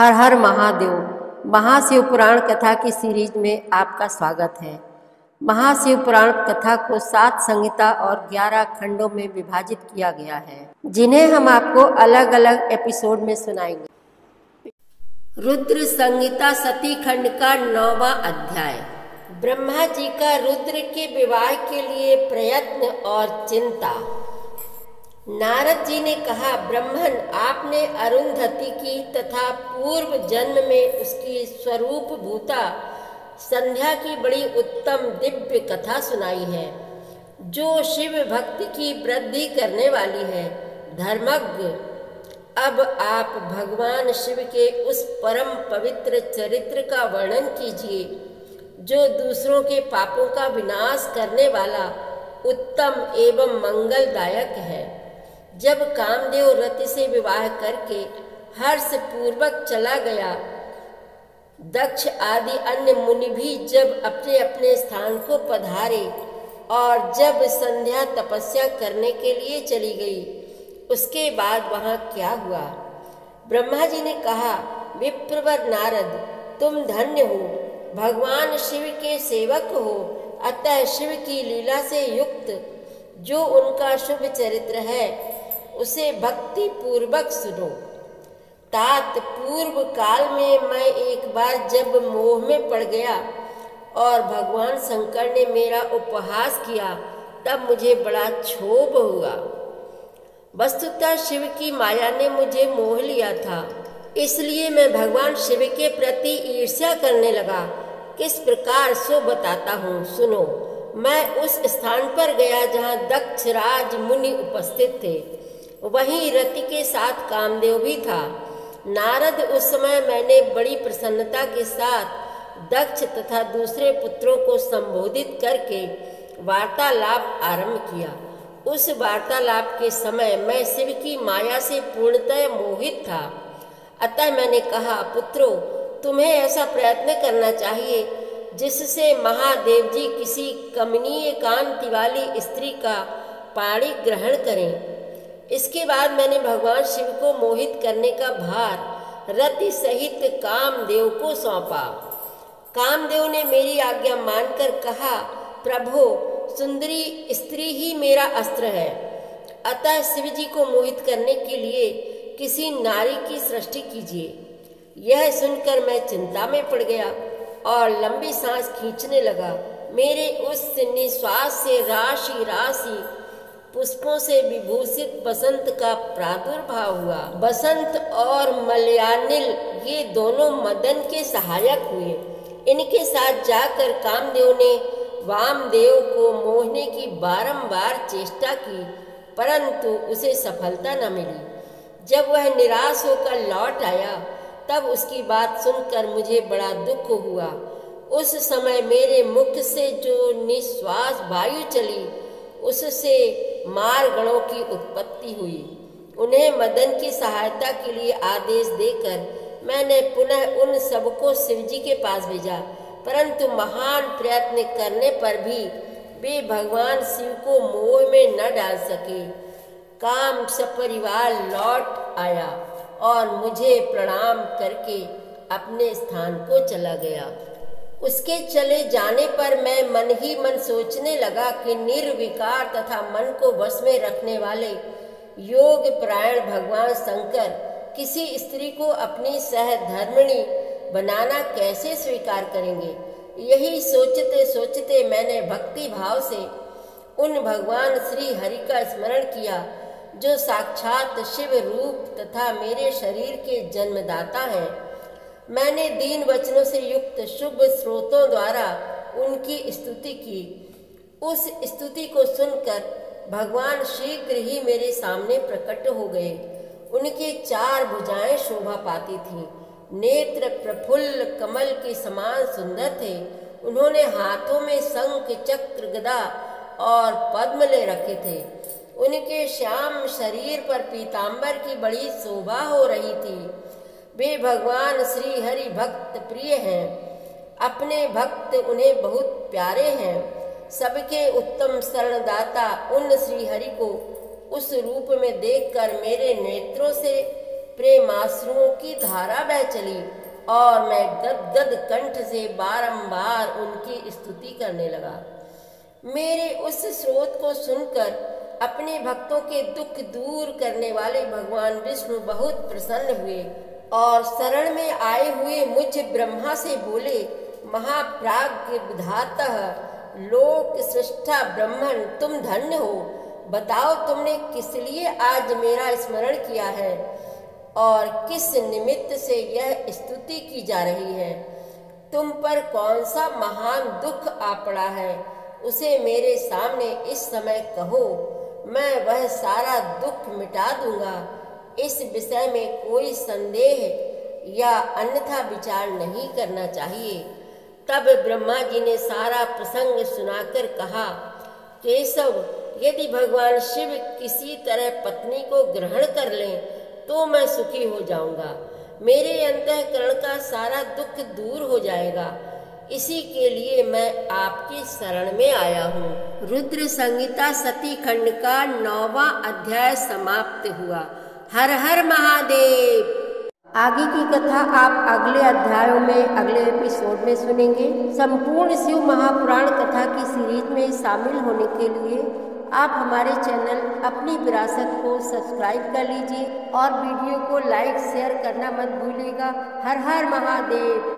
हर हर महादेव। महाशिव पुराण कथा की सीरीज में आपका स्वागत है। महाशिव पुराण कथा को 7 संहिता और 11 खंडों में विभाजित किया गया है, जिन्हें हम आपको अलग अलग एपिसोड में सुनाएंगे। रुद्र संहिता सती खंड का 9वां अध्याय। ब्रह्मा जी का रुद्र के विवाह के लिए प्रयत्न और चिंता। नारद जी ने कहा, ब्रह्मन, आपने अरुंधति की तथा पूर्व जन्म में उसकी स्वरूप भूता संध्या की बड़ी उत्तम दिव्य कथा सुनाई है, जो शिव भक्ति की वृद्धि करने वाली है। धर्मज्ञ, अब आप भगवान शिव के उस परम पवित्र चरित्र का वर्णन कीजिए, जो दूसरों के पापों का विनाश करने वाला उत्तम एवं मंगलदायक है। जब कामदेव रति से विवाह करके हर्ष पूर्वक चला गया, दक्ष आदि अन्य मुनि भी जब अपने अपने स्थान को पधारे और जब संध्या तपस्या करने के लिए चली गई, उसके बाद वहाँ क्या हुआ? ब्रह्मा जी ने कहा, विप्रवर नारद, तुम धन्य हो, भगवान शिव के सेवक हो, अतः शिव की लीला से युक्त जो उनका शुभ चरित्र है उसे भक्ति पूर्वक सुनो। तात, पूर्व काल में मैं एक बार जब मोह में पड़ गया और भगवान शंकर ने मेरा उपहास किया, तब मुझे बड़ा क्षोभ हुआ। वस्तुतः शिव की माया ने मुझे मोह लिया था, इसलिए मैं भगवान शिव के प्रति ईर्ष्या करने लगा। किस प्रकार सो बताता हूँ, सुनो। मैं उस स्थान पर गया जहाँ दक्ष राज मुनि उपस्थित थे। वहीं रति के साथ कामदेव भी था। नारद, उस समय मैंने बड़ी प्रसन्नता के साथ दक्ष तथा दूसरे पुत्रों को संबोधित करके वार्तालाप आरंभ किया। उस वार्तालाप के समय मैं शिव की माया से पूर्णतः मोहित था। अतः मैंने कहा, पुत्रों, तुम्हें ऐसा प्रयत्न करना चाहिए जिससे महादेव जी किसी कमनीय कांति वाली स्त्री का पाणी ग्रहण करें। इसके बाद मैंने भगवान शिव को मोहित करने का भार रति सहित कामदेव को सौंपा। कामदेव ने मेरी आज्ञा मानकर कहा, प्रभु, सुंदरी स्त्री ही मेरा अस्त्र है, अतः शिव जी को मोहित करने के लिए किसी नारी की सृष्टि कीजिए। यह सुनकर मैं चिंता में पड़ गया और लंबी सांस खींचने लगा। मेरे उस निश्वास से राशि राशि पुष्पों से विभूषित बसंत का प्रादुर्भाव हुआ। बसंत और मलयानिल ये दोनों मदन के सहायक हुए। इनके साथ जाकर कामदेव ने वामदेव को मोहने की बारंबार चेष्टा की, परंतु उसे सफलता न मिली। जब वह निराश होकर लौट आया, तब उसकी बात सुनकर मुझे बड़ा दुख हुआ। उस समय मेरे मुख से जो निश्वास वायु चली, उससे मारगणों की उत्पत्ति हुई। उन्हें मदन की सहायता के लिए आदेश देकर मैंने पुनः उन सबको शिवजी के पास भेजा, परंतु महान प्रयत्न करने पर भी वे भगवान शिव को मोह में न डाल सके। काम सपरिवार लौट आया और मुझे प्रणाम करके अपने स्थान को चला गया। उसके चले जाने पर मैं मन ही मन सोचने लगा कि निर्विकार तथा मन को वश में रखने वाले योग परायण भगवान शंकर किसी स्त्री को अपनी सहधर्मिणी बनाना कैसे स्वीकार करेंगे। यही सोचते सोचते मैंने भक्ति भाव से उन भगवान श्री हरि का स्मरण किया, जो साक्षात शिव रूप तथा मेरे शरीर के जन्मदाता हैं। मैंने दीन वचनों से युक्त शुभ स्रोतों द्वारा उनकी स्तुति की। उस स्तुति को सुनकर भगवान शीघ्र ही मेरे सामने प्रकट हो गए। उनके 4 भुजाएं शोभा पाती थीं, नेत्र प्रफुल्ल कमल के समान सुंदर थे। उन्होंने हाथों में शंख, चक्र, गदा और पद्म ले रखे थे। उनके श्याम शरीर पर पीतांबर की बड़ी शोभा हो रही थी। वे भगवान श्री हरि भक्त प्रिय हैं। अपने भक्त उन्हें बहुत प्यारे हैं। सबके उत्तम शरणदाता उन श्री हरि को उस रूप में देखकर मेरे नेत्रों से प्रेमाश्रुओं की धारा बह चली और मैं गदगद कंठ से बारंबार उनकी स्तुति करने लगा। मेरे उस स्रोत को सुनकर अपने भक्तों के दुख दूर करने वाले भगवान विष्णु बहुत प्रसन्न हुए और शरण में आए हुए मुझ ब्रह्मा से बोले, महाप्राज्ञ विधातः लोक सृष्टा ब्रह्मण, तुम धन्य हो। बताओ तुमने किस लिए आज मेरा स्मरण किया है और किस निमित्त से यह स्तुति की जा रही है। तुम पर कौन सा महान दुख आ पड़ा है, उसे मेरे सामने इस समय कहो, मैं वह सारा दुख मिटा दूंगा। इस विषय में कोई संदेह या अन्यथा विचार नहीं करना चाहिए। तब ब्रह्मा जी ने सारा प्रसंग सुनाकर कहा, केशव, यदि भगवान शिव किसी तरह पत्नी को ग्रहण कर लें तो मैं सुखी हो जाऊंगा। मेरे अंतःकरण का सारा दुख दूर हो जाएगा। इसी के लिए मैं आपकी शरण में आया हूँ। रुद्र संहिता सती खंड का 9वां अध्याय समाप्त हुआ। हर हर महादेव। आगे की कथा आप अगले अध्यायों में, अगले एपिसोड में सुनेंगे। संपूर्ण शिव महापुराण कथा की सीरीज में शामिल होने के लिए आप हमारे चैनल अपनी विरासत को सब्सक्राइब कर लीजिए और वीडियो को लाइक शेयर करना मत भूलिएगा। हर हर महादेव।